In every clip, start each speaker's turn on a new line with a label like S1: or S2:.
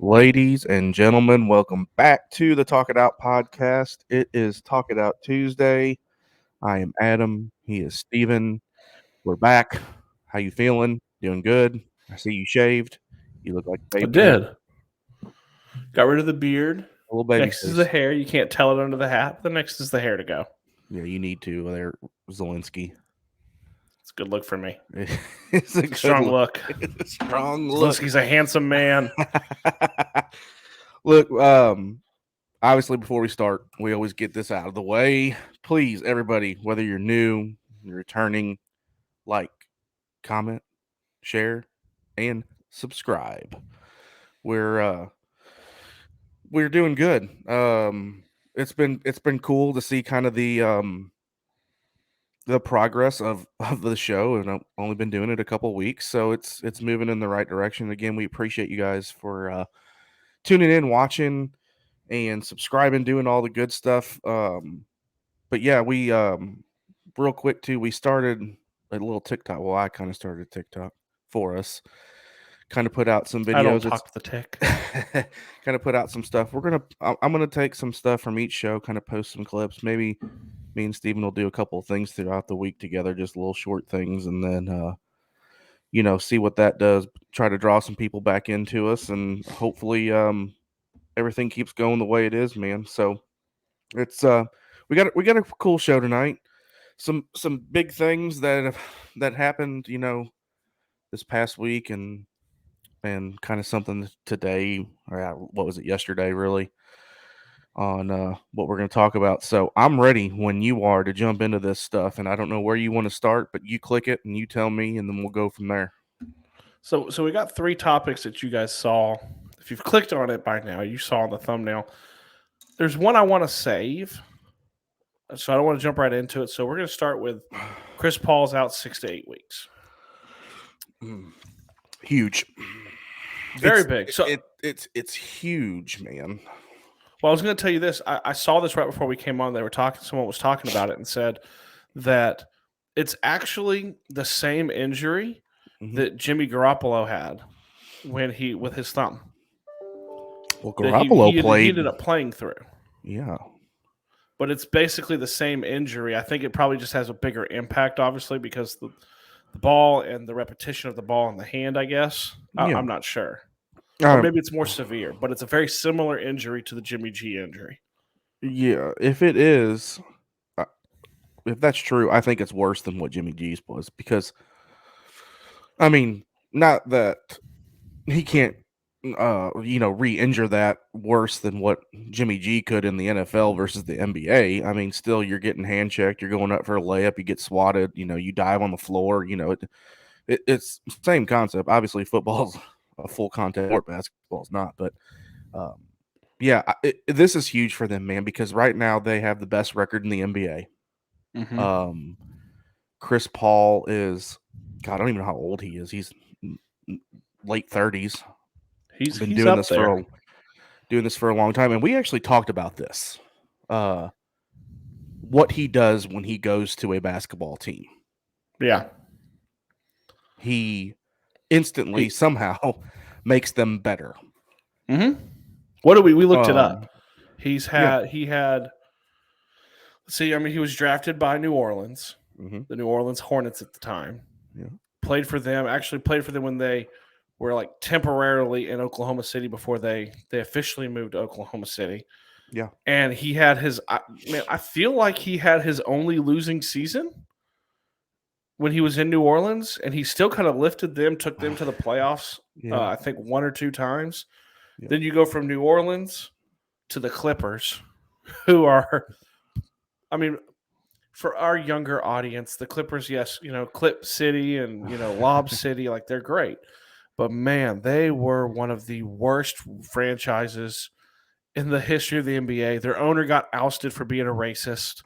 S1: Ladies and gentlemen, welcome back to the Talk It Out podcast. It is Talk It Out Tuesday. I am Adam. He is Steven. We're back. How you feeling? Doing good? I see you shaved. You look like a
S2: I
S1: baby now.
S2: did. Got rid of the beard.
S1: A little baby
S2: Next is
S1: face.
S2: the hair. You can't tell it under the hat. The next is the hair to go.
S1: Yeah, you need to. There, Zelensky.
S2: It's a good look for me.
S1: It's a good
S2: Strong look.
S1: Strong look.
S2: Zelensky's a handsome man.
S1: Look, obviously, before we start, we always get this out of the way. Please, everybody, whether you're new, you're returning, like, comment, share, and subscribe. We're doing good. It's been cool to see kind of the progress of the show, and I've only been doing it a couple weeks, so it's moving in the right direction. Again, we appreciate you guys for tuning in, watching, and subscribing, doing all the good stuff. But yeah, we real quick too, we started a little TikTok. Well, I kind of started a TikTok for us. Kind of put out some videos.
S2: I don't talk to the tick.
S1: Kind of put out some stuff. I'm gonna take some stuff from each show, kind of post some clips. Maybe me and Steven will do a couple of things throughout the week together, just little short things, and then see what that does. Try to draw some people back into us, and hopefully everything keeps going the way it is, man. So it's we got a cool show tonight. Some big things that happened, this past week, and kind of something today, or what was it, yesterday, really, on what we're going to talk about. So I'm ready when you are to jump into this stuff, and I don't know where you want to start, but you click it and you tell me, and then we'll go from there.
S2: So we got 3 topics that you guys saw. If you've clicked on it by now, you saw in the thumbnail. There's one I want to save, so I don't want to jump right into it. So we're going to start with Chris Paul's out 6 to 8 weeks.
S1: Huge.
S2: Very big. So
S1: it's huge, man.
S2: Well, I was going to tell you this. I saw this right before we came on. Someone was talking about it and said that it's actually the same injury that Jimmy Garoppolo had with his thumb.
S1: Well, Garoppolo
S2: he ended up playing through.
S1: Yeah.
S2: But it's basically the same injury. I think it probably just has a bigger impact, obviously, because the ball and the repetition of the ball in the hand, I guess.
S1: Yeah.
S2: I'm not sure. Or maybe it's more severe, but it's a very similar injury to the Jimmy G injury.
S1: Yeah, if it is, if that's true, I think it's worse than what Jimmy G's was, because, I mean, not that he can't, re-injure that worse than what Jimmy G could in the NFL versus the NBA. I mean, still, you're getting hand checked, you're going up for a layup, you get swatted, you dive on the floor, it's the same concept. Obviously, football's a full contact sport, basketball's not, but this is huge for them, man, because right now they have the best record in the NBA.
S2: Mm-hmm.
S1: Chris Paul is, God, I don't even know how old he is. He's late 30s.
S2: He's
S1: been
S2: he's
S1: doing
S2: up
S1: this
S2: there.
S1: doing this for a long time, and we actually talked about this. What he does when he goes to a basketball team.
S2: Yeah.
S1: He instantly somehow makes them better.
S2: Mm-hmm. What do we looked it up? He had let's see, I mean, he was drafted by New Orleans, the New Orleans Hornets at the time.
S1: Yeah.
S2: Played for them when they were like temporarily in Oklahoma City before they officially moved to Oklahoma City.
S1: Yeah.
S2: And he had I feel like he had his only losing season when he was in New Orleans, and he still kind of lifted them, took them to the playoffs, I think 1 or 2 times. Yeah. Then you go from New Orleans to the Clippers, who are, I mean, for our younger audience, the Clippers, yes, Clip City and, Lob City, like they're great. But, man, they were one of the worst franchises in the history of the NBA. Their owner got ousted for being a racist.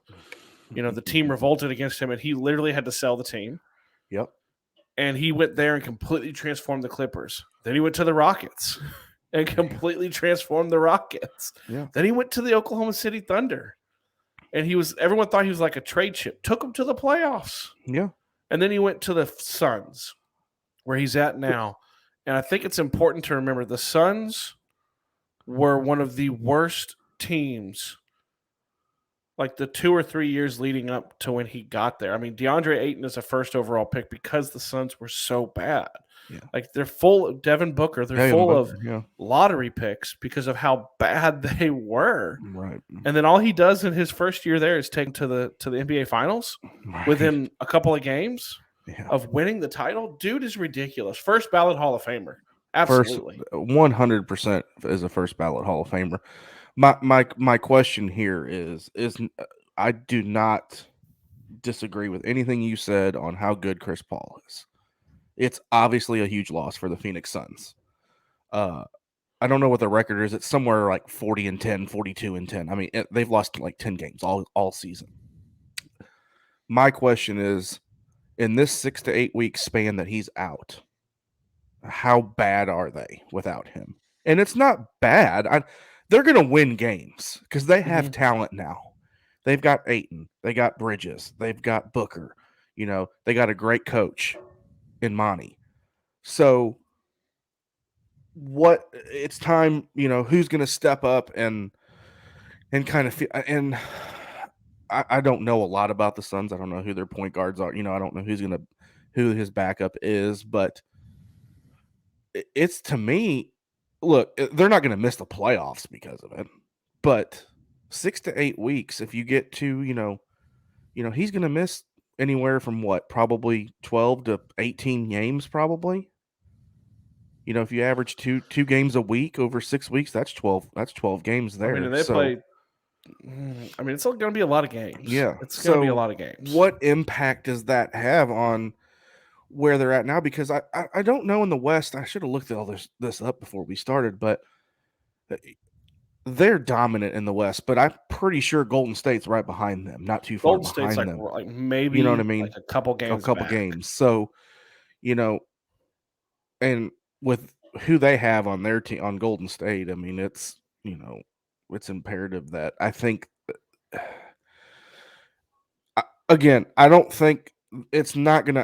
S2: The team revolted against him, and he literally had to sell the team.
S1: Yep.
S2: And he went there and completely transformed the Clippers. Then he went to the Rockets and completely transformed the Rockets.
S1: Yeah.
S2: Then he went to the Oklahoma City Thunder. And everyone thought he was like a trade chip. Took him to the playoffs.
S1: Yeah.
S2: And then he went to the Suns, where he's at now. And I think it's important to remember the Suns were one of the worst teams, like the 2 or 3 years leading up to when he got there. I mean, DeAndre Ayton is a first overall pick because the Suns were so bad.
S1: Yeah.
S2: Like they're full of Devin Booker. They're
S1: Devin
S2: full
S1: Booker,
S2: of
S1: yeah.
S2: lottery picks because of how bad they were.
S1: Right.
S2: And then all he does in his first year there is take him to the NBA Finals
S1: Right.
S2: within a couple of games
S1: Yeah.
S2: of winning the title. Dude is ridiculous. First ballot Hall of Famer. Absolutely.
S1: 100% is a first ballot Hall of Famer. My question here is I do not disagree with anything you said on how good Chris Paul is. It's obviously a huge loss for the Phoenix Suns. I don't know what the record is. It's somewhere like 40-10, 42-10. I mean, they've lost like 10 games all season. My question is, in this 6 to 8 week span that he's out, how bad are they without him? And it's not bad. They're going to win games because they have talent now. They've got Ayton. They got Bridges. They've got Booker. You know, they got a great coach in Monty. So it's time, you know, who's going to step up and kind of and I don't know a lot about the Suns. I don't know who their point guards are. You know, I don't know who his backup is, but it's, to me, look, they're not going to miss the playoffs because of it. But 6 to 8 weeks, if you get to, you know, he's going to miss anywhere from probably 12 to 18 games, probably. You know, if you average two games a week over 6 weeks, that's 12 games there.
S2: I mean, they play. I mean, it's going to be a lot of games.
S1: Yeah,
S2: it's going to be a lot of games.
S1: What impact does that have on where they're at now? Because I don't know in the West. I should have looked all this up before we started, but they're dominant in the West. But I'm pretty sure Golden State's right behind them, not too far
S2: Golden State's
S1: behind them.
S2: like maybe,
S1: you know what I mean?
S2: like a couple games.
S1: So, you know, and with who they have on their team on Golden State, I mean, it's, you know, it's imperative that I think. Again, I don't think it's not going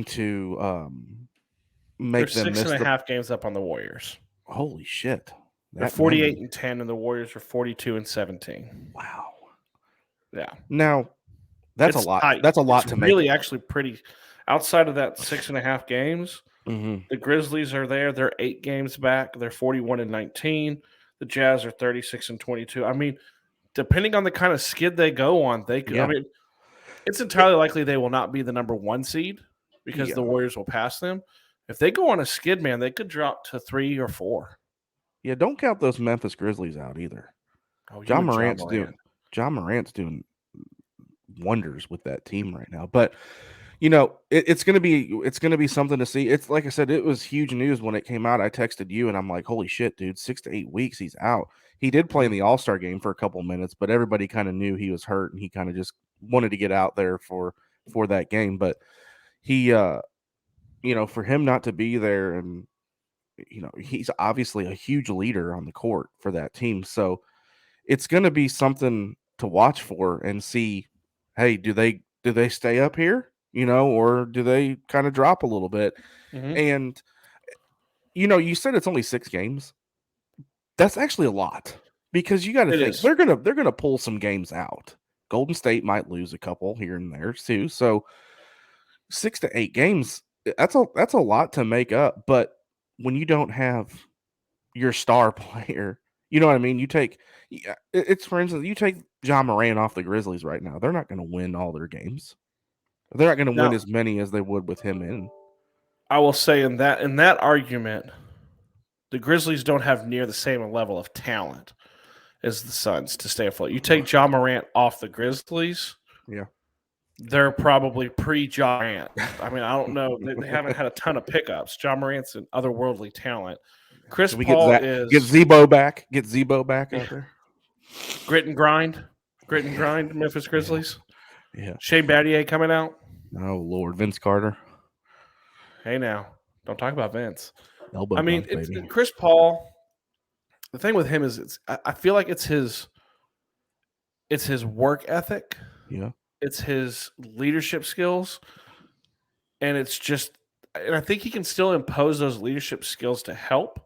S1: to make
S2: They're
S1: them miss
S2: 6.5 games up on the Warriors.
S1: Holy shit.
S2: They're 48-10, and the Warriors are 42-17.
S1: Wow.
S2: Yeah.
S1: Now, that's
S2: It's
S1: a lot.
S2: tight.
S1: That's a lot
S2: it's
S1: to make.
S2: Really, actually, pretty. Outside of that 6.5 games, the Grizzlies are there. They're 8 games back. They're 41-19. The Jazz are 36-22. I mean, depending on the kind of skid they go on, they could.
S1: Yeah.
S2: I mean, it's entirely likely they will not be the number 1 seed because the Warriors will pass them. If they go on a skid, man, they could drop to 3 or 4.
S1: Yeah, don't count those Memphis Grizzlies out either.
S2: Oh,
S1: John Morant's doing wonders with that team right now. But you know, it's gonna be something to see. It's like I said, it was huge news when it came out. I texted you and I'm like, holy shit, dude, 6 to 8 weeks he's out. He did play in the All-Star game for a couple minutes, but everybody kind of knew he was hurt and he kind of just wanted to get out there for that game. But he you know, for him not to be there, and you know, he's obviously a huge leader on the court for that team. So it's going to be something to watch for and see, hey, do they stay up here, you know, or do they kind of drop a little bit? And you know, you said it's only 6 games. That's actually a lot, because you got to think they're going to pull some games out. Golden State might lose a couple here and there too. So 6 to 8 games, that's a lot to make up. But when you don't have your star player, you know what I mean? It's, for instance, you take John Morant off the Grizzlies right now. They're not going to win all their games. They're not going to win as many as they would with him in.
S2: I will say in that argument, the Grizzlies don't have near the same level of talent as the Suns to stay afloat. You take John Morant off the Grizzlies,
S1: yeah,
S2: they're probably pre-John Morant. I mean, I don't know. They haven't had a ton of pickups. John Morant's an otherworldly talent. Chris Paul
S1: get Zebo back. Get Zebo back out there.
S2: Grit and grind, Memphis Grizzlies.
S1: Yeah.
S2: Shea Battier coming out.
S1: Oh Lord, Vince Carter.
S2: Hey now, don't talk about Vince.
S1: Elbow
S2: I mean,
S1: dunk,
S2: it's Chris Paul. The thing with him is, I feel like it's his work ethic.
S1: Yeah.
S2: It's his leadership skills, and I think he can still impose those leadership skills to help.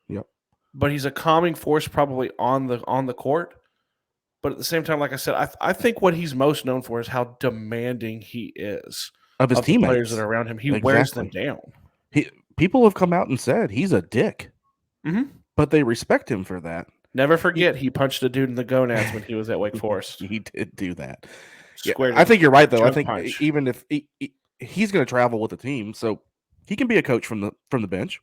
S1: Yep.
S2: but he's a calming force probably on the court. But at the same time, like I said, I think what he's most known for is how demanding he is
S1: of his
S2: of the players that
S1: teammates.
S2: are around him. He wears them
S1: Exactly.
S2: down.
S1: People have come out and said he's a dick,
S2: Mm-hmm.
S1: but they respect him for that.
S2: Never forget, he punched a dude in the gonads when he was at Wake Forest.
S1: He did do that. Yeah,
S2: Squared
S1: I
S2: him.
S1: think you're right, though. I
S2: Choke
S1: think
S2: punch.
S1: even if he's going to travel with the team, so he can be a coach from the bench.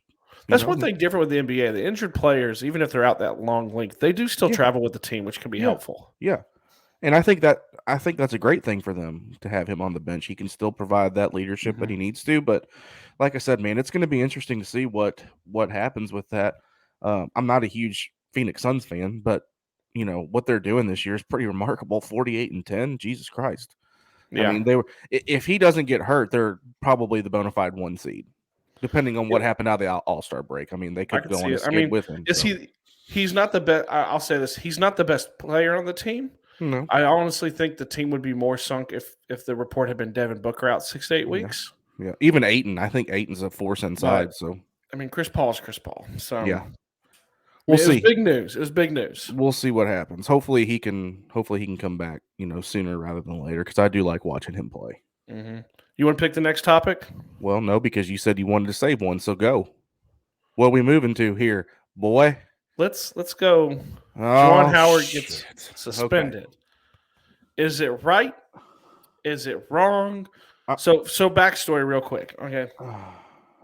S2: That's one thing different with the NBA. The injured players, even if they're out that long length, they do still travel with the team, which can be helpful.
S1: Yeah, and I think that's a great thing for them to have him on the bench. He can still provide that leadership that he needs to. But like I said, man, it's going to be interesting to see what happens with that. I'm not a huge Phoenix Suns fan, but what they're doing this year is pretty remarkable. 48-10, Jesus Christ. Yeah. I mean, they were. If he doesn't get hurt, they're probably the bona fide 1 seed, depending on what happened out of the All-Star break. I mean, they could go on a skid with him.
S2: Is he's not the best. I'll say this: he's not the best player on the team.
S1: No.
S2: I honestly think the team would be more sunk if the report had been Devin Booker out 6 to 8 weeks.
S1: Yeah. Even Ayton. I think Ayton's a force inside. So
S2: I mean, Chris Paul is Chris Paul. So
S1: yeah.
S2: We'll see. It was big news. It was big news.
S1: We'll see what happens. Hopefully he can come back, sooner rather than later, because I do like watching him play.
S2: Mm-hmm. You want to pick the next topic?
S1: Well, no, because you said you wanted to save one, so go. What are we moving to here, boy?
S2: Let's go. Juwan Howard gets suspended. Okay. Is it right? Is it wrong? So backstory real quick. Okay.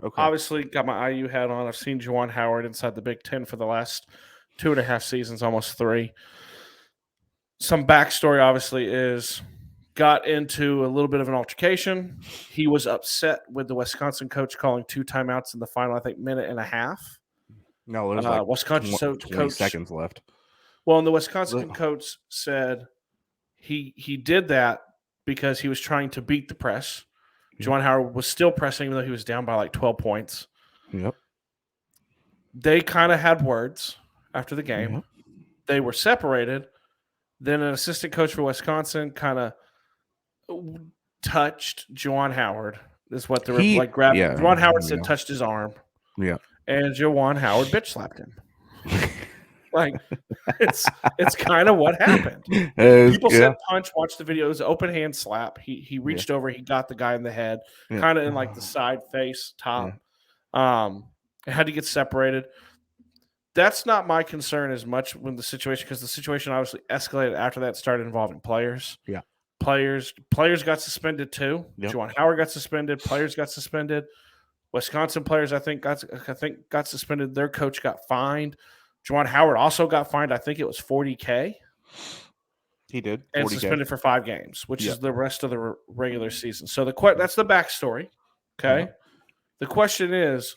S2: Okay. Obviously, got my IU hat on. I've seen Juwan Howard inside the Big Ten for the last 2.5 seasons, almost 3. Some backstory, obviously, is got into a little bit of an altercation. He was upset with the Wisconsin coach calling 2 timeouts in the final, I think, minute and a half.
S1: No, there's like
S2: Wisconsin
S1: 20 seconds left.
S2: Well, and the Wisconsin coach said he did that because he was trying to beat the press. Juwan Howard was still pressing, even though he was down by like 12 points.
S1: Yep.
S2: They kind of had words after the game.
S1: Yep.
S2: They were separated. Then an assistant coach for Wisconsin kind of touched Juwan Howard. This is what they were grabbed. Yeah, Juwan Howard said touched his arm.
S1: Yeah.
S2: And Juwan Howard bitch slapped him. It's kind of what happened. People said punch. Watch the video. It was an open hand slap. He reached over. He got the guy in the head, kind of in like the side face top. It had to get separated. That's not my concern as much when the situation, because the situation obviously escalated after that, started involving players.
S1: Yeah,
S2: players got suspended too. Yep. Juwan Howard got suspended. Players got suspended. Wisconsin players, I think, got suspended. Their coach got fined. Juwan Howard also got fined. I think it was $40K.
S1: He did,
S2: and suspended for 5 games, which is the rest of the regular season. So that's the backstory. Okay, The question is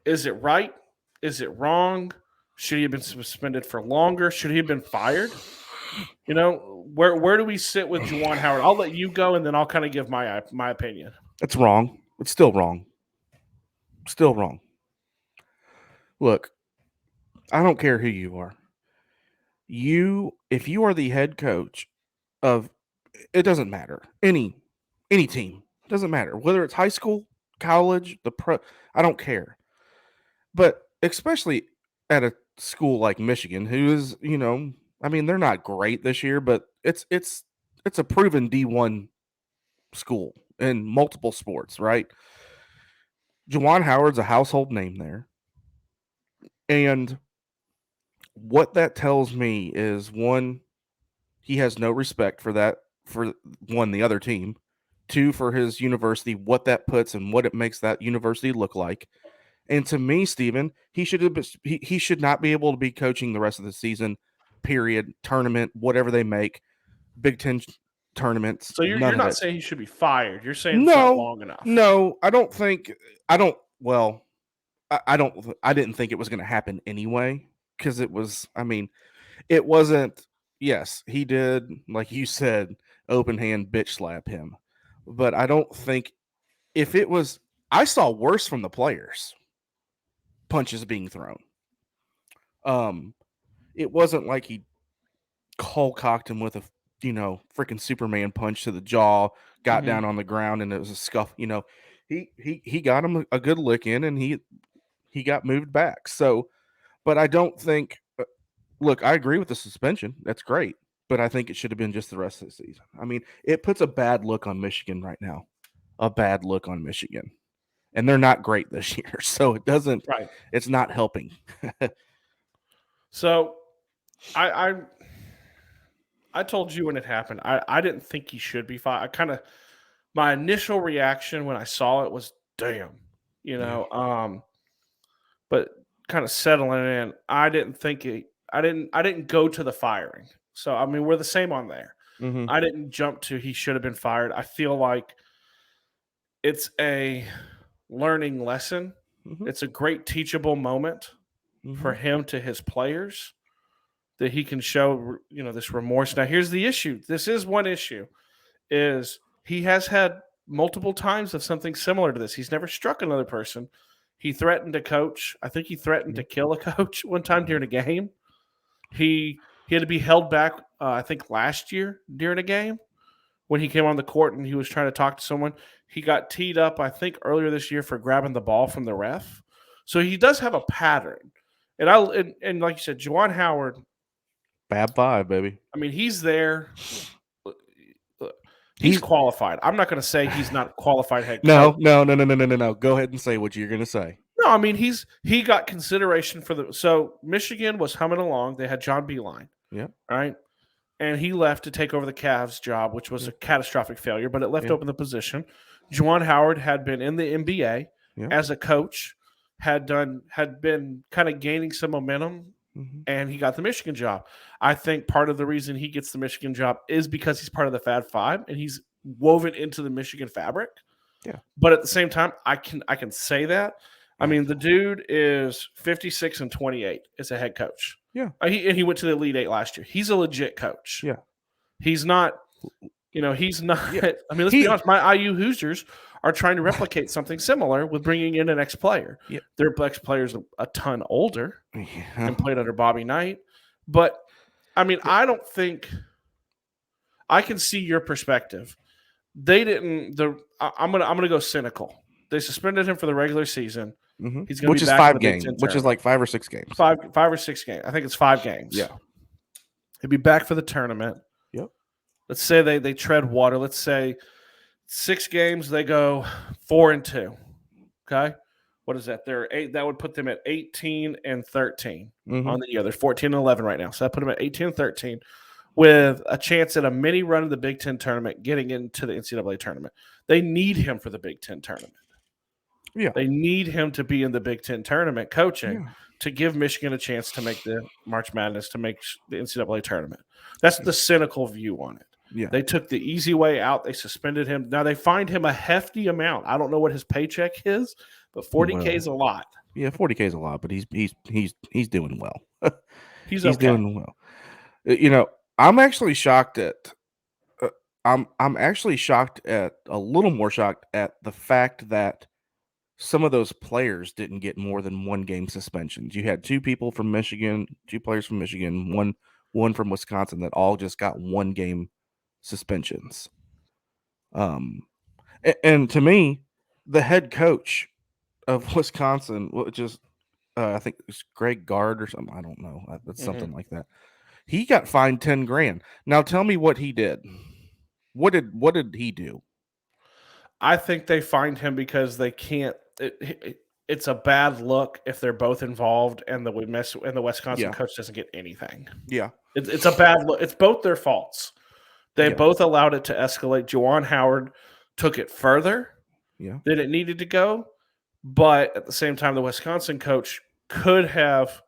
S2: it right? Is it wrong? Should he have been suspended for longer? Should he have been fired? Where do we sit with Juwan Howard? I'll let you go, and then I'll kind of give my opinion.
S1: It's wrong. It's still wrong. Still wrong. Look, I don't care who you are. If you are the head coach of, it doesn't matter, any team, it doesn't matter whether it's high school, college, I don't care. But especially at a school like Michigan, who is, I mean, they're not great this year, but it's a proven D1 school in multiple sports, right? Juwan Howard's a household name there. And what that tells me is, one, he has no respect for the other team. 2, for his university, what that puts and what it makes that university look like. And to me, Steven, he should not be able to be coaching the rest of the season, period, tournament, whatever they make, Big Ten tournaments.
S2: So you're not saying he should be fired. You're saying it's not long enough.
S1: No, I didn't think it was going to happen anyway, because it wasn't, yes, he did, like you said, open hand bitch slap him. But I don't think I saw worse from the players. Punches being thrown. It wasn't like he cocked him with a freaking Superman punch to the jaw, got down on the ground, and it was a scuff. He got him a good lick in, and he got moved back. So, But I don't think. Look, I agree with the suspension. That's great, but I think it should have been just the rest of the season. I mean, it puts a bad look on Michigan right now. A bad look on Michigan, and they're not great this year, so it doesn't.
S2: Right.
S1: It's not helping.
S2: So, I told you when it happened. I didn't think he should be fired. My initial reaction when I saw it was, damn, you know. But kind of settling in, I didn't think it. I didn't go to the firing. So I mean, we're the same on there.
S1: Mm-hmm.
S2: I didn't jump to he should have been fired. I feel like it's a learning lesson.
S1: Mm-hmm.
S2: It's a great teachable moment for
S1: Mm-hmm.
S2: him to his players that he can show, this remorse. Now, here's the issue. This is one issue, is he has had multiple times of something similar to this. He's never struck another person. He threatened a coach. I think he threatened to kill a coach one time during a game. He had to be held back, I think, last year during a game when he came on the court and he was trying to talk to someone. He got teed up, I think, earlier this year for grabbing the ball from the ref. So he does have a pattern. And like you said, Juwan Howard,
S1: Fab Five, baby.
S2: I mean, he's there. He's qualified. I'm not going to say he's not qualified head coach.
S1: No. Go ahead and say what you're going to say.
S2: No, I mean, he got consideration for so Michigan was humming along. They had John Beilein.
S1: Yeah.
S2: Right. And he left to take over the Cavs job, which was a catastrophic failure, but it left open the position. Juwan Howard had been in the NBA as a coach, had been kind of gaining some momentum, and he got the Michigan job. I think part of the reason he gets the Michigan job is because he's part of the Fab Five and he's woven into the Michigan fabric.
S1: Yeah.
S2: But at the same time, I can say that. I mean, the dude is 56 and 28 as a head coach.
S1: Yeah.
S2: He went to the Elite Eight last year. He's a legit coach.
S1: Yeah.
S2: He's not, he's not. Yeah. I mean, let's be honest. My IU Hoosiers are trying to replicate something similar with bringing in an ex-player.
S1: Yeah.
S2: Their ex-player's a ton older and played under Bobby Knight. But, I mean, I don't think – I can see your perspective. They didn't – I'm gonna go cynical. They suspended him for the regular season. He's
S1: which is 5 games, which is like 5 or 6 games.
S2: Five or 6 games. I think it's 5 games.
S1: Yeah.
S2: He'll be back for the tournament.
S1: Yep.
S2: Let's say they tread water. Let's say 6 games, they go 4-2. Okay. What is that? They're 8. That would put them at 18 and 13 on the year. They're 14 and 11 right now. So that put them at 18 and 13 with a chance at a mini run of the Big Ten tournament, getting into the NCAA tournament. They need him for the Big Ten tournament.
S1: Yeah.
S2: They need him to be in the Big Ten tournament coaching to give Michigan a chance to make the March Madness, to make the NCAA tournament. That's the cynical view on it.
S1: Yeah.
S2: They took the easy way out. They suspended him. Now they fined him a hefty amount. I don't know what his paycheck is, but $40K is a lot.
S1: Yeah, $40K is a lot, but he's doing well.
S2: He's
S1: doing well. I'm actually shocked at. I'm actually shocked at a little more shocked at the fact that some of those players didn't get more than 1 game suspensions. You had 2 players from Michigan, 1 from Wisconsin that all just got 1 game suspensions. And to me, the head coach of Wisconsin, which is I think it's Greg Gard or something. I don't know. That's something like that. He got fined $10,000. Now tell me what he did. What did he do?
S2: I think they fined him because they can't. It's a bad look if they're both involved and the Wisconsin coach doesn't get anything.
S1: Yeah,
S2: it's a bad look. It's both their faults. They both allowed it to escalate. Juwan Howard took it further than it needed to go, but at the same time, the Wisconsin coach could have.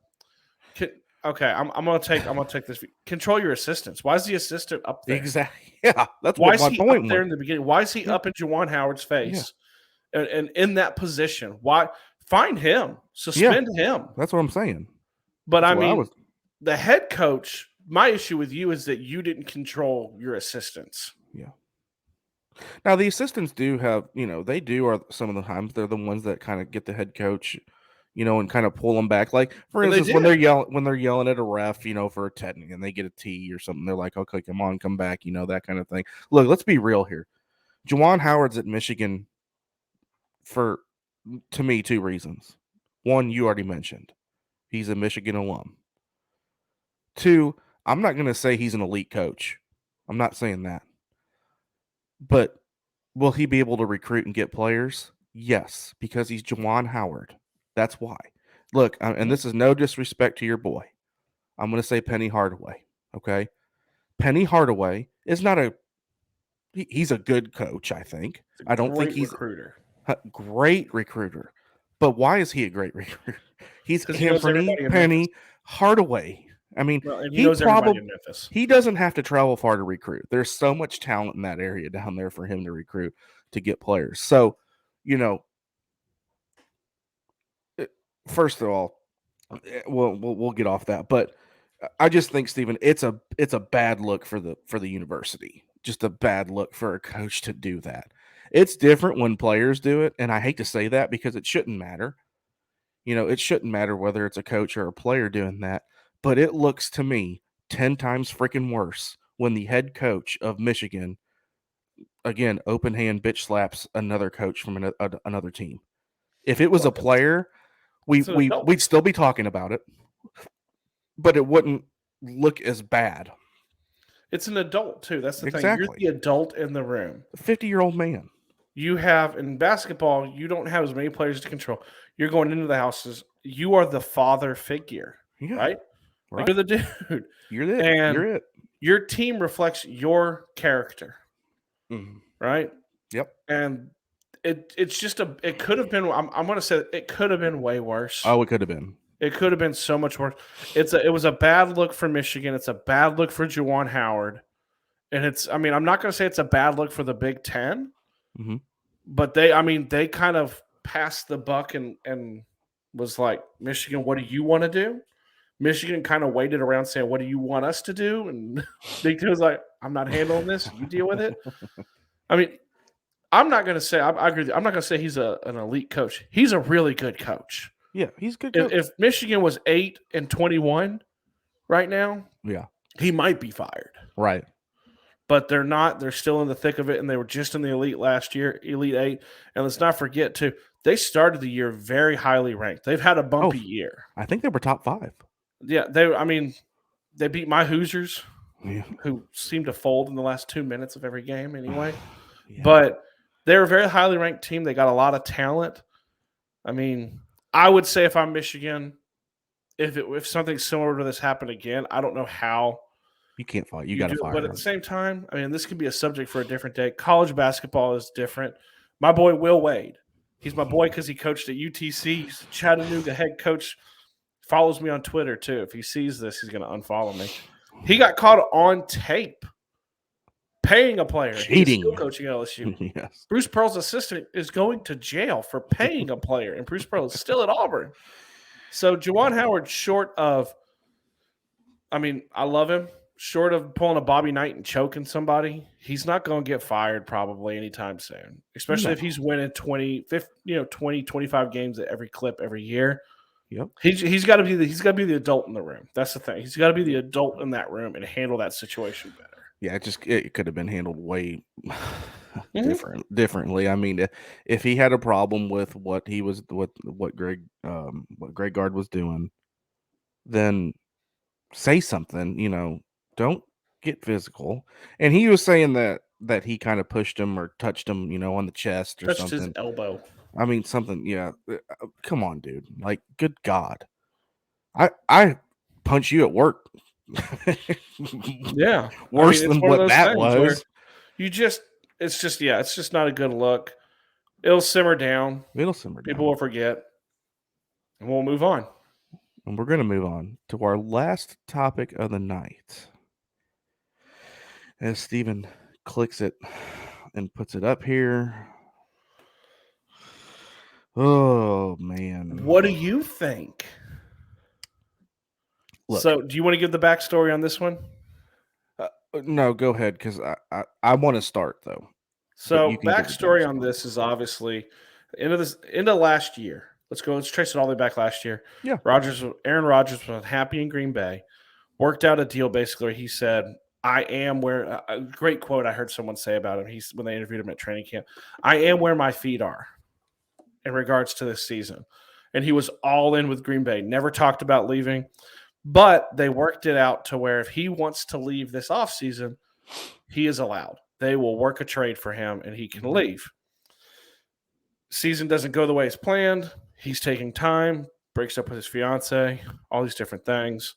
S2: Okay, I'm gonna take this. Control your assistants. Why is the assistant up there?
S1: Exactly. Yeah, that's
S2: why
S1: what my
S2: is he
S1: point
S2: up there in the beginning. Why is he up in Juwan Howard's face and in that position? Why find him? Suspend him.
S1: That's what I'm saying.
S2: But I mean, the head coach. My issue with you is that you didn't control your assistants.
S1: Yeah. Now the assistants do have, they do are some of the times they're the ones that kind of get the head coach, and kind of pull them back. Like for instance, when they're yelling at a ref, for a technique and they get a T or something, they're like, okay, come on, come back, that kind of thing. Look, let's be real here. Juwan Howard's at Michigan to me, 2 reasons. One, you already mentioned. He's a Michigan alum. 2, I'm not going to say he's an elite coach. I'm not saying that. But will he be able to recruit and get players? Yes, because he's Juwan Howard. That's why. Look, and this is no disrespect to your boy. I'm going to say Penny Hardaway. Okay, Penny Hardaway is not a. He's a good coach. I think. I don't think he's
S2: recruiter.
S1: a great recruiter. But why is he a great recruiter? He's
S2: Because he knows
S1: Anthony
S2: everybody in
S1: Penny
S2: Memphis.
S1: Hardaway. I mean,
S2: Well, and he
S1: he
S2: knows everybody
S1: probably
S2: in Memphis.
S1: he doesn't have to travel far to recruit. There's so much talent in that area down there for him to recruit to get players. So, you know, first of all, we'll get off that, but I just think, Stephen, it's a bad look for the university. Just a bad look for a coach to do that. It's different when players do it, and I hate to say that because it shouldn't matter. It shouldn't matter whether it's a coach or a player doing that, but it looks to me 10 times freaking worse when the head coach of Michigan, again, open hand bitch slaps another coach from another team. If it was a player, we'd still be talking about it, but it wouldn't look as bad.
S2: It's an adult, too. That's the
S1: Exactly.
S2: thing. You're the adult in the room.
S1: A 50-year-old man.
S2: You have, in basketball, you don't have as many players to control. You're going into the houses. You are the father figure,
S1: Yeah.
S2: right? Like you're the dude.
S1: You're it.
S2: And
S1: you're it.
S2: Your team reflects your character, right?
S1: Yep.
S2: And it's just it could have been. I'm going to say it could have been way worse.
S1: Oh, it could have been.
S2: It could have been so much worse. It was a bad look for Michigan. It's a bad look for Juwan Howard, and I'm not going to say it's a bad look for the Big Ten, but they kind of passed the buck and was like, Michigan, what do you want to do? Michigan kind of waited around saying, what do you want us to do? And Big Ten was like, I'm not handling this. You deal with it. I mean, I'm not going to say, I agree. I'm not going to say he's an elite coach. He's a really good coach.
S1: Yeah, he's good.
S2: If Michigan was 8-21 right now, he might be fired.
S1: Right.
S2: But they're not. They're still in the thick of it, and they were just in the Elite last year, Elite 8. And let's not forget, too, they started the year very highly ranked. They've had a bumpy year.
S1: I think they were top 5.
S2: Yeah, they beat my Hoosiers, who seem to fold in the last 2 minutes of every game anyway. But they're a very highly ranked team. They got a lot of talent. I mean, I would say if I'm Michigan, if something similar to this happened again, I don't know how.
S1: You can't fire. You got to fire.
S2: But at the same time, I mean, this could be a subject for a different day. College basketball is different. My boy Will Wade, he's my boy because he coached at UTC. He's Chattanooga head coach. Follows me on Twitter too. If he sees this, he's going to unfollow me. He got caught on tape paying a player.
S1: Cheating.
S2: He's still coaching LSU.
S1: Yes.
S2: Bruce Pearl's assistant is going to jail for paying a player, and Bruce Pearl is still at Auburn. So Juwan Howard, short of, I love him. Short of pulling a Bobby Knight and choking somebody, he's not going to get fired probably anytime soon, especially if he's winning 20, 25 games at every clip every year.
S1: Yep.
S2: He's got to be the adult in the room. That's the thing. He's got to be the adult in that room and handle that situation better.
S1: Yeah, it could have been handled way differently. I mean, if he had a problem with what Greg Gard was doing, then say something. Don't get physical. And he was saying that he kind of pushed him or touched him, on the chest or
S2: touched
S1: something.
S2: His elbow.
S1: I mean, something. Yeah. Come on, dude. Like, good God. I punch you at work.
S2: Yeah.
S1: Worse than what that was.
S2: It's just not a good look. It'll simmer down. People will forget. And we'll move on.
S1: And we're going to move on to our last topic of the night. As Stephen clicks it and puts it up here. Oh, man.
S2: What do you think? Look, so, do you want to give the backstory on this one?
S1: No, go ahead, because I want to start, though.
S2: So, backstory on this is obviously into last year. Let's trace it all the way back last year.
S1: Yeah.
S2: Aaron Rodgers was unhappy in Green Bay. Worked out a deal, basically, where he said, I am where – a great quote I heard someone say about him when they interviewed him at training camp. I am where my feet are in regards to this season. and he was all in with Green Bay, never talked about leaving. But they worked it out to where if he wants to leave this offseason, he is allowed. They will work a trade for him, and he can leave. Season doesn't go the way it's planned. He's taking time, breaks up with his fiance, all these different things.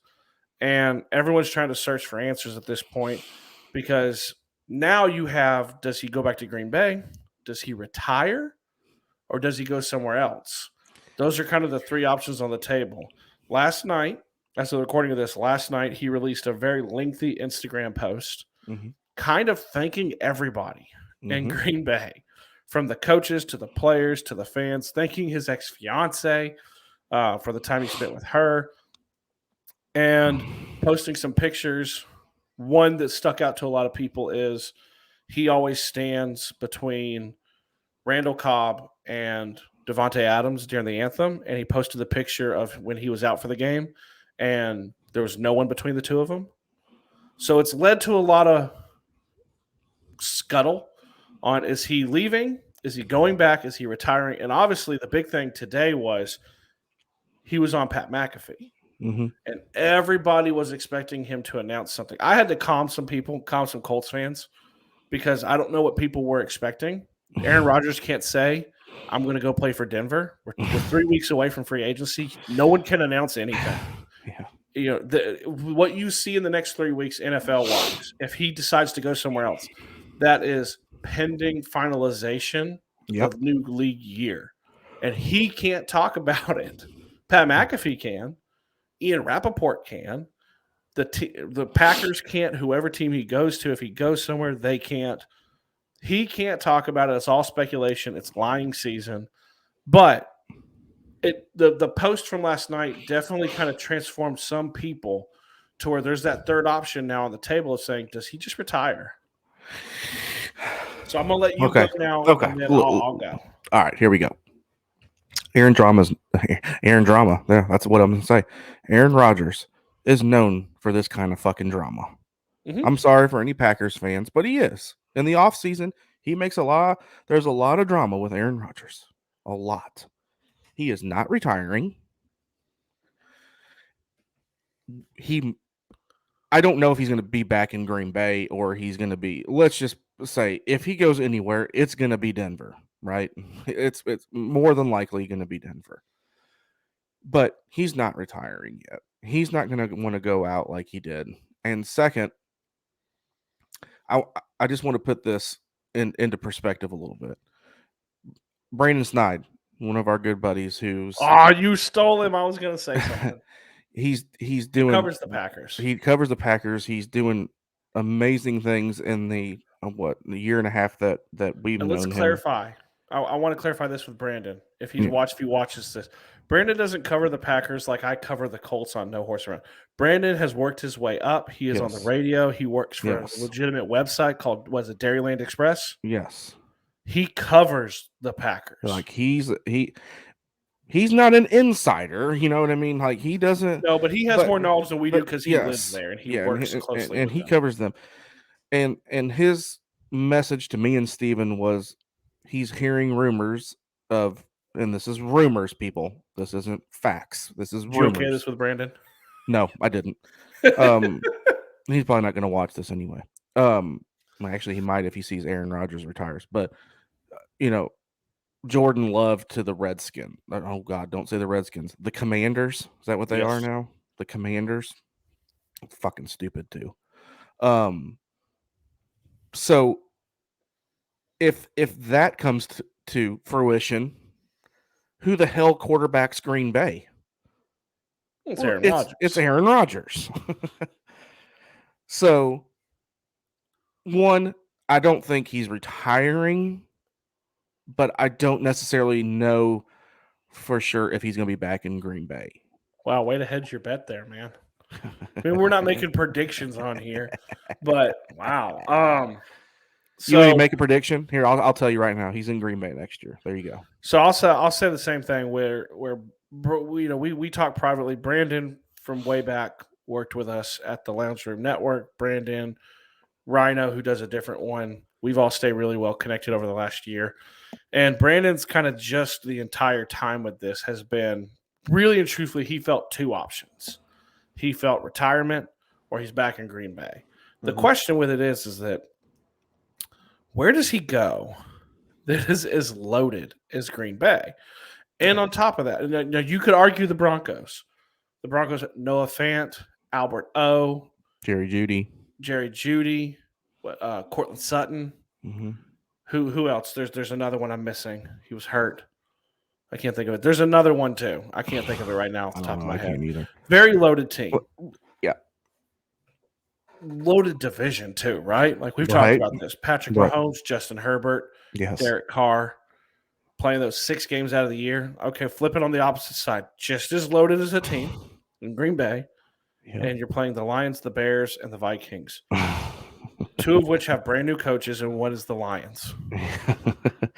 S2: And everyone's trying to search for answers at this point because now you have, does he go back to Green Bay? Does he retire? Or does he go somewhere else? Those are kind of the three options on the table. Last night, as the recording of this, last night he released a very lengthy Instagram post kind of thanking everybody in Green Bay, from the coaches to the players to the fans, thanking his ex-fiance for the time he spent with her, and posting some pictures. One that stuck out to a lot of people is he always stands between Randall Cobb and Devontae Adams during the anthem, and he posted the picture of when he was out for the game, and there was no one between the two of them. So it's led to a lot of scuttle on, is he leaving? Is he going back? Is he retiring? And obviously the big thing today was he was on Pat McAfee. And everybody was expecting him to announce something. I had to calm some people, calm some Colts fans, because I don't know what people were expecting. Aaron Rodgers can't say, I'm going to go play for Denver. We're 3 weeks away from free agency. No one can announce anything. You know, what you see in the next 3 weeks, NFL-wise, if he decides to go somewhere else, that is pending finalization of new league year. And he can't talk about it. Pat McAfee can. Ian Rappaport can. The Packers can't. Whoever team he goes to, if he goes somewhere, they can't. He can't talk about it. It's all speculation. It's lying season. But the post from last night definitely kind of transformed some people to where there's that third option now on the table of saying, does he just retire? So I'm going to let you go now, and then I'll go.
S1: All right, here we go. Aaron Drama. Yeah, that's what I'm going to say. Aaron Rodgers is known for this kind of fucking drama. I'm sorry for any Packers fans, but he is. In the offseason, he makes there's a lot of drama with Aaron Rodgers. A lot. He is not retiring. I don't know if he's going to be back in Green Bay or he's going to be, let's just say, if he goes anywhere, it's going to be Denver, right? It's more than likely going to be Denver. But he's not retiring yet. He's not going to want to go out like he did. And second, I just want to put this into perspective a little bit. Brandon Snide, one of our good buddies, who's
S2: you stole him. I was going to say something.
S1: he's doing,
S2: he covers the Packers.
S1: He covers the Packers. He's doing amazing things in the year and a half that we've known him.
S2: Let's clarify. I want to clarify this with Brandon. If he watches this, Brandon doesn't cover the Packers like I cover the Colts on No Horse Around. Brandon has worked his way up. He is on the radio. He works for a legitimate website called, was it Dairyland Express?
S1: Yes.
S2: He covers the Packers.
S1: Like he's not an insider, you know what I mean? Like he doesn't.
S2: No, but he has more knowledge than we do because he lives there and he works closely.
S1: And he covers them. And his message to me and Steven was, he's hearing rumors of, and this is rumors, people. This isn't facts. This is rumors.
S2: Did you okay this with Brandon?
S1: No, I didn't. He's probably not going to watch this anyway. Actually, he might if he sees Aaron Rodgers retires. But Jordan Love to the Redskins. Oh God, don't say the Redskins. The Commanders. Is that what they are now? The Commanders. Fucking stupid too. So if that comes to fruition, who the hell quarterbacks Green Bay?
S2: It's Aaron Rodgers.
S1: It's Aaron Rodgers. So, one, I don't think he's retiring, but I don't necessarily know for sure if he's going to be back in Green Bay.
S2: Wow, way to hedge your bet there, man. I mean, we're not making predictions on here, but wow.
S1: So you make a prediction here. I'll tell you right now. He's in Green Bay next year. There you go.
S2: So I'll say the same thing. Where we talk privately. Brandon from way back worked with us at the Lounge Room Network. Brandon, Rhino, who does a different one. We've all stayed really well connected over the last year. And Brandon's kind of just the entire time with this has been really and truthfully, he felt two options. He felt retirement or he's back in Green Bay. The question with it is that where does he go that is as loaded as Green Bay? And on top of that, now you could argue the Broncos. The Broncos, Noah Fant, Albert O,
S1: Jerry Jeudy,
S2: Cortland Sutton.
S1: Mm-hmm.
S2: Who else? There's another one I'm missing. He was hurt. I can't think of it. There's another one too. I can't think of it right now off the top of my head.
S1: I can't either.
S2: Very loaded team.
S1: Yeah.
S2: Loaded division too, right? Like we've talked about this. Patrick Mahomes, Justin Herbert, Derek Carr, playing those 6 games out of the year. Okay, flip it on the opposite side. Just as loaded as a team in Green Bay, and you're playing the Lions, the Bears, and the Vikings. 2 of which have brand new coaches, and one is the Lions.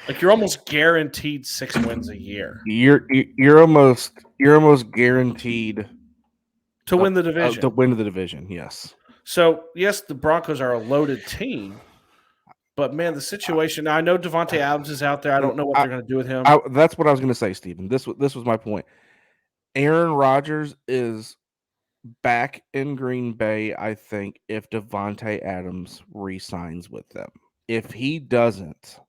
S2: Like you're almost guaranteed 6 wins a year.
S1: You're almost guaranteed
S2: to win the division.
S1: To win the division, yes.
S2: So yes, the Broncos are a loaded team, but man, the situation. Now I know Davante Adams is out there. I don't know what they're going to do with him.
S1: That's what I was going to say, Stephen. This was my point. Aaron Rodgers is back in Green Bay, I think, if Davante Adams re-signs with them. If he doesn't,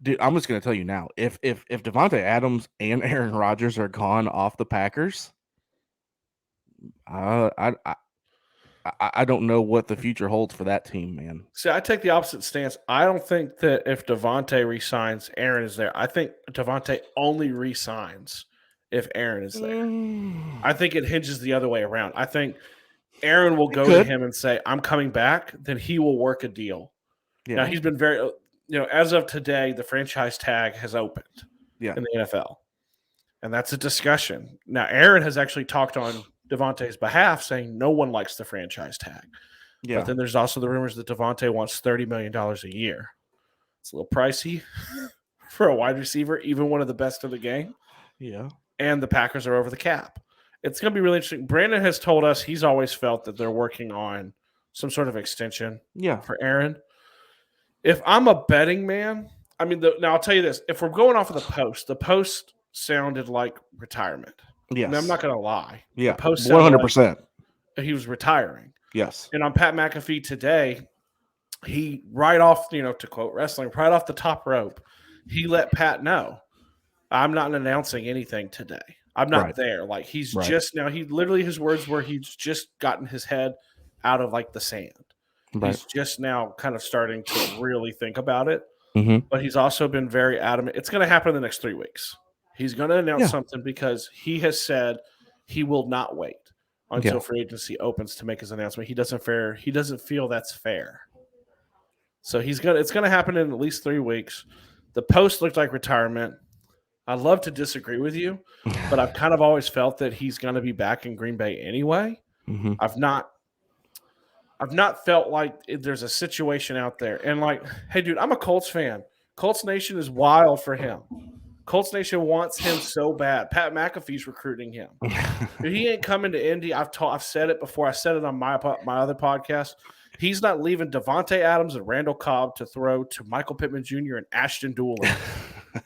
S1: dude, I'm just going to tell you now. If Davante Adams and Aaron Rodgers are gone off the Packers, I don't know what the future holds for that team, man.
S2: See, I take the opposite stance. I don't think that if Davante re-signs, Aaron is there. I think Davante only re-signs if Aaron is there. I think it hinges the other way around. I think Aaron will go to him and say, I'm coming back. Then he will work a deal. Yeah. Now, he's been very, as of today, the franchise tag has opened in the NFL. And that's a discussion. Now, Aaron has actually talked on Davante's behalf saying no one likes the franchise tag. Yeah. But then there's also the rumors that Davante wants $30 million a year. It's a little pricey for a wide receiver, even one of the best of the game.
S1: Yeah.
S2: And the Packers are over the cap. It's going to be really interesting. Brandon has told us he's always felt that they're working on some sort of extension for Aaron. If I'm a betting man, I mean, now I'll tell you this. If we're going off of the post sounded like retirement.
S1: Yes.
S2: And I'm not going to lie.
S1: Yeah, the post 100%.
S2: Like he was retiring.
S1: Yes.
S2: And on Pat McAfee today, he right off, to quote wrestling, right off the top rope, he let Pat know, I'm not announcing anything today. I'm not there. Like he's just now, his words were he's just gotten his head out of like the sand. Right. He's just now kind of starting to really think about it. Mm-hmm. But he's also been very adamant. It's going to happen in the next 3 weeks. He's going to announce something because he has said he will not wait until free agency opens to make his announcement. He doesn't feel that's fair. So it's going to happen in at least 3 weeks. The post looked like retirement. I'd love to disagree with you, but I've kind of always felt that he's going to be back in Green Bay anyway. Mm-hmm. I've not felt like there's a situation out there. And like, hey, dude, I'm a Colts fan. Colts Nation is wild for him. Colts Nation wants him so bad. Pat McAfee's recruiting him. If he ain't coming to Indy, I've said it before. I said it on my other podcast. He's not leaving Davante Adams and Randall Cobb to throw to Michael Pittman Jr. and Ashton Doolin.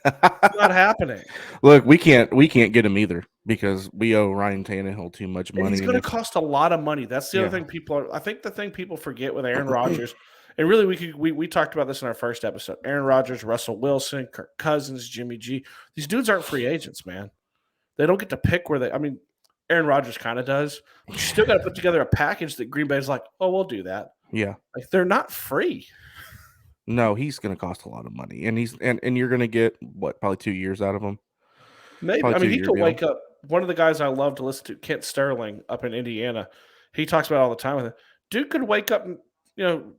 S2: It's not happening.
S1: Look, we can't get him either because we owe Ryan Tannehill too much money.
S2: It's going to cost a lot of money. That's the other thing I think the thing people forget with Aaron Rodgers, and really we talked about this in our first episode. Aaron Rodgers, Russell Wilson, Kirk Cousins, Jimmy G. These dudes aren't free agents, man. They don't get to pick where Aaron Rodgers kind of does. But you still got to put together a package that Green Bay's like, oh, we'll do that.
S1: Yeah.
S2: Like they're not free.
S1: No, he's going to cost a lot of money, and you're going to get probably 2 years out of him.
S2: Maybe. He could wake up. One of the guys I love to listen to, Kent Sterling, up in Indiana, he talks about it all the time with it. Dude could wake up and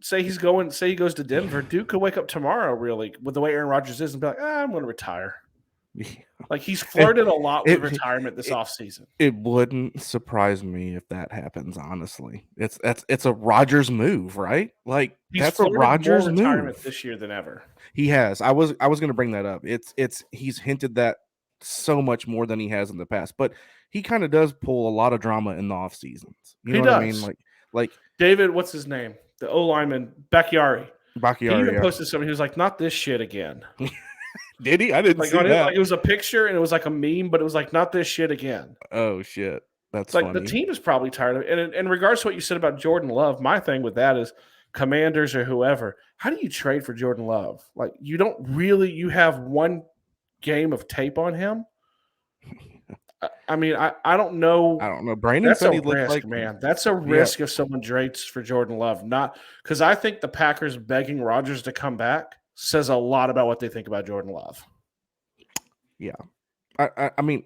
S2: say he goes to Denver. Dude could wake up tomorrow, really, with the way Aaron Rodgers is, and be like, I'm going to retire. Like he's flirted a lot with retirement this offseason.
S1: It wouldn't surprise me if that happens. Honestly, it's a Rodgers move, right? Like that's a Rodgers move. Retirement
S2: this year than ever.
S1: He has. I was going to bring that up. He's hinted that so much more than he has in the past, but he kind of does pull a lot of drama in the off seasons. You know what I mean? Like
S2: David, what's his name? The O lineman, Bakhtiari. He even posted something. He was like, "Not this shit again."
S1: Did he? I didn't see that.
S2: Like, it was a picture and it was like a meme, but it was like, "Not this shit again."
S1: Oh shit, that's
S2: like
S1: funny.
S2: The team is probably tired of it. And in regards to what you said about Jordan Love, my thing with that is Commanders or whoever. How do you trade for Jordan Love? Like, you don't really. You have one game of tape on him. I mean, I don't know.
S1: I don't know. Brandon said he looked like,
S2: man. That's a risk if someone trades for Jordan Love. Not because I think the Packers begging Rodgers to come back says a lot about what they think about Jordan Love.
S1: Yeah. I mean,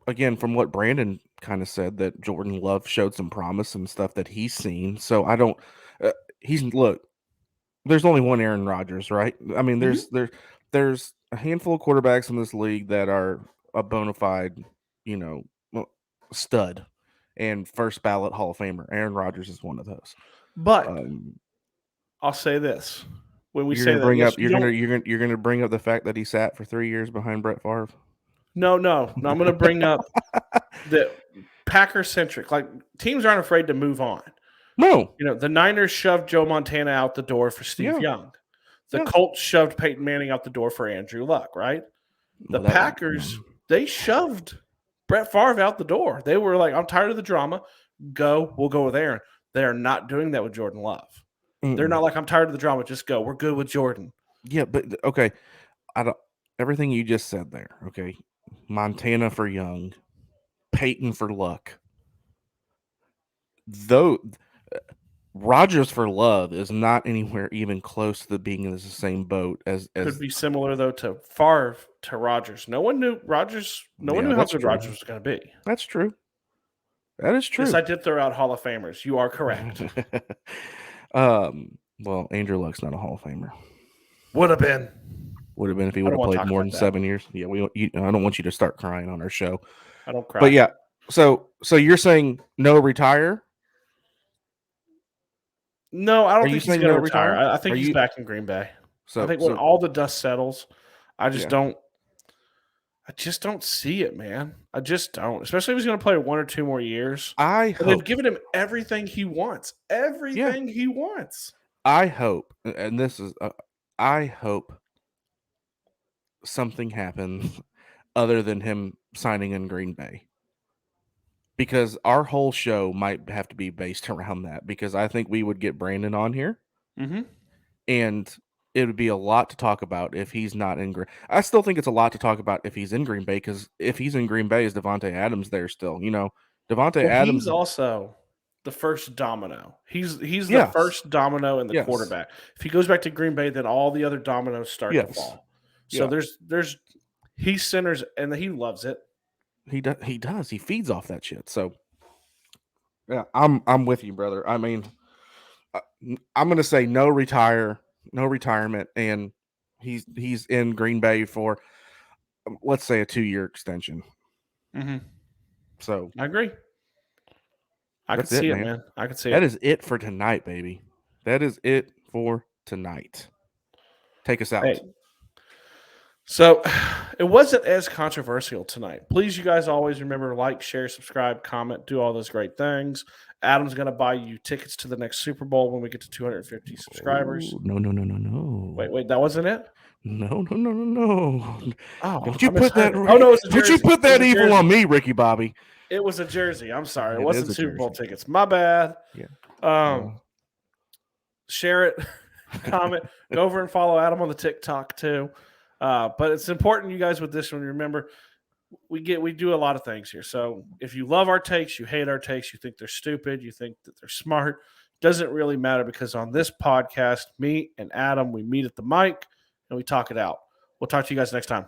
S1: again, from what Brandon kind of said, that Jordan Love showed some promise and stuff that he's seen. So I don't. Look. There's only one Aaron Rodgers, right? I mean, there's a handful of quarterbacks in this league that are a bona fide, stud and first ballot Hall of Famer. Aaron Rodgers is one of those.
S2: But I'll say this: when we say that,
S1: you're gonna bring up the fact that he sat for 3 years behind Brett Favre.
S2: No, I'm going to bring up the Packer-centric. Like, teams aren't afraid to move on.
S1: No.
S2: The Niners shoved Joe Montana out the door for Steve Young. The Colts shoved Peyton Manning out the door for Andrew Luck, right? The Packers, they shoved Brett Favre out the door. They were like, I'm tired of the drama. We'll go with Aaron. They are not doing that with Jordan Love. They're not like, I'm tired of the drama. Just go. We're good with Jordan.
S1: Yeah, but okay. Everything you just said there, okay? Montana for Young, Peyton for Luck. Though Rodgers for Love is not anywhere even close to being in the same boat as
S2: could be similar though to Favre to Rodgers. No one knew Rodgers. No one knew how good Rodgers was going to be.
S1: That's true. That is true.
S2: Yes, I did throw out Hall of Famers. You are correct.
S1: Well, Andrew Luck's not a Hall of Famer.
S2: Would have been
S1: if he would have played more than 7 years. Yeah, I don't want you to start crying on our show.
S2: I don't cry.
S1: But yeah, so you're saying no retire?
S2: No, I don't think he's going to retire. I think he's back in Green Bay. So I think when all the dust settles, I just don't see it, man. I just don't. Especially if he's going to play 1 or 2 more years. They've given him everything he wants. Everything he wants.
S1: I hope, and this is, I hope something happens other than him signing in Green Bay. Because our whole show might have to be based around that. Because I think we would get Brandon on here.
S2: Mm-hmm.
S1: And it would be a lot to talk about if he's not in Green. I still think it's a lot to talk about if he's in Green Bay, because if he's in Green Bay, is Devontae Adams there still? Devontae Adams.
S2: He's also the first domino. He's the first domino in the quarterback. If he goes back to Green Bay, then all the other dominoes start to fall. So there's he centers and he loves it.
S1: He does. He feeds off that shit. So yeah, I'm with you, brother. I mean, I'm gonna say no retirement, and he's in Green Bay for, let's say, a 2-year extension.
S2: Mm-hmm.
S1: So
S2: I agree. I can see it, man. I can see it.
S1: That is it for tonight, baby. That is it for tonight. Take us out.
S2: Hey. So it wasn't as controversial tonight. Please, you guys always remember, like, share, subscribe, comment, do all those great things. Adam's going to buy you tickets to the next Super Bowl when we get to 250 subscribers.
S1: No.
S2: Wait, that wasn't it?
S1: No.
S2: Oh,
S1: don't you put that?
S2: Oh no, it was a jersey.
S1: Don't you put that evil on me, Ricky Bobby?
S2: It was a jersey. I'm sorry, it wasn't Super Bowl tickets. My bad.
S1: Yeah.
S2: Share it, comment, go over and follow Adam on the TikTok too. But it's important, you guys, with this one. Remember, we do a lot of things here. So if you love our takes, you hate our takes, you think they're stupid, you think that they're smart, doesn't really matter, because on this podcast, me and Adam, we meet at the mic and we talk it out. We'll talk to you guys next time.